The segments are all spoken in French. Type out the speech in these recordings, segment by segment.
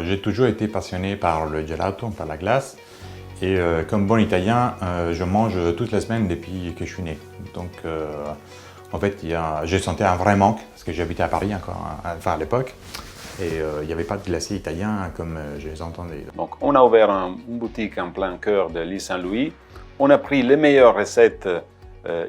J'ai toujours été passionné par le gelato, par la glace. Et comme bon italien, je mange toute la semaine depuis que je suis né. Donc en fait, j'ai senti un vrai manque, parce que j'habitais à Paris encore, enfin à l'époque. Et il n'y avait pas de glacier italien comme je les entendais. Donc on a ouvert une boutique en plein cœur de l'île Saint-Louis. On a pris les meilleures recettes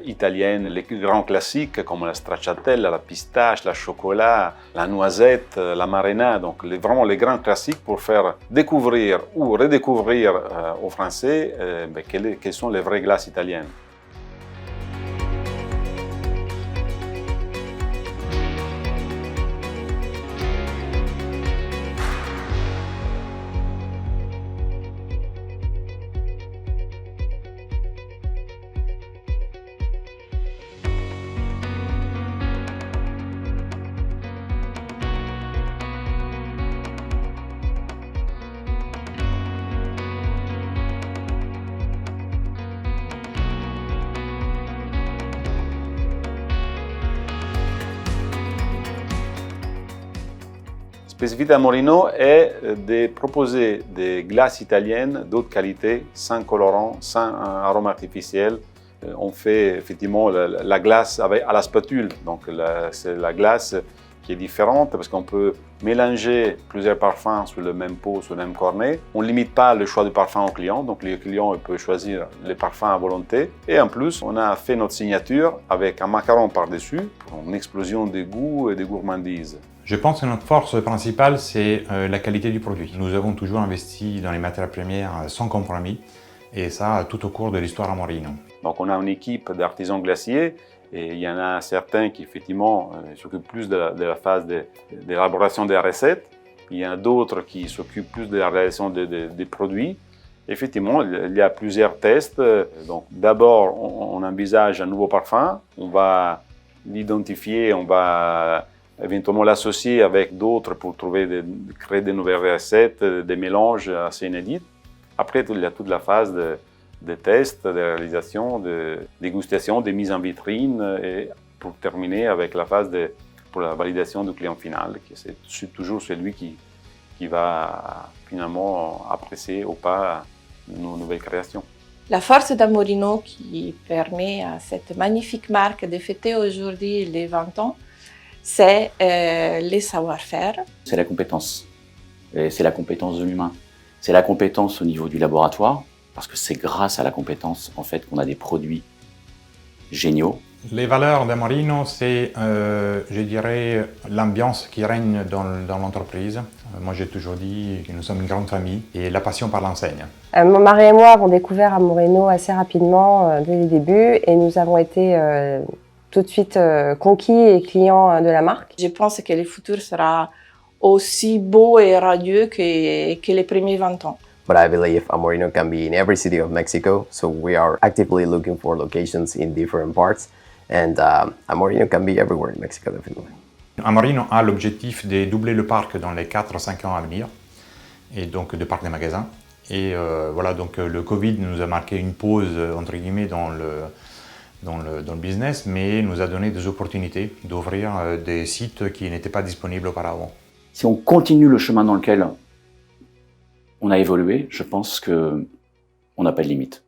italiennes, les grands classiques comme la stracciatella, la pistache, la chocolat, la noisette, la marena, donc vraiment les grands classiques pour faire découvrir ou redécouvrir aux Français quelles sont les vraies glaces italiennes. Spécificité à Morino est de proposer des glaces italiennes d'autre qualité, sans colorant, sans arôme artificiel. On fait effectivement la glace à la spatule, donc c'est la glace qui est différente parce qu'on peut mélanger plusieurs parfums sur le même pot, sur le même cornet. On ne limite pas le choix de parfum au client, donc le client peut choisir les parfums à volonté. Et en plus, on a fait notre signature avec un macaron par-dessus pour une explosion de goût et de gourmandise. Je pense que notre force principale, c'est la qualité du produit. Nous avons toujours investi dans les matières premières sans compromis, et ça tout au cours de l'histoire à Morino. Donc on a une équipe d'artisans glaciers, et il y en a certains qui effectivement s'occupent plus de la phase d'élaboration des recettes. Il y en a d'autres qui s'occupent plus de la réalisation des produits. Effectivement, il y a plusieurs tests. Donc d'abord, on envisage un nouveau parfum, on va l'identifier, on va éventuellement l'associer avec d'autres pour créer de nouvelles recettes, des mélanges assez inédits. Après, il y a toute la phase de tests, de réalisation, de dégustation, de mise en vitrine et pour terminer avec la phase pour la validation du client final, qui c'est toujours celui qui va finalement apprécier ou pas nos nouvelles créations. La force d'Amorino qui permet à cette magnifique marque de fêter aujourd'hui les 20 ans, c'est les savoir-faire. C'est la compétence. Et c'est la compétence de l'humain. C'est la compétence au niveau du laboratoire, parce que c'est grâce à la compétence en fait qu'on a des produits géniaux. Les valeurs d'Amorino, c'est, je dirais, l'ambiance qui règne dans l'entreprise. Moi, j'ai toujours dit que nous sommes une grande famille et la passion par l'enseigne. Mon mari et moi avons découvert Amorino assez rapidement dès le début et nous avons été tout de suite conquis et clients de la marque. Je pense que le futur sera aussi beau et radieux que les premiers 20 ans. But I believe Amorino can be in every city of Mexico, so we are actively looking for locations in different parts, and Amorino can be everywhere in Mexico, definitely. Amorino a l'objectif de doubler le parc dans les 4-5 ans à venir, et donc de parc des magasins. Et voilà, donc le Covid nous a marqué une pause, entre guillemets, dans le business, mais nous a donné des opportunités d'ouvrir des sites qui n'étaient pas disponibles auparavant. Si on continue le chemin dans lequel on a évolué, je pense qu'on n'a pas de limite.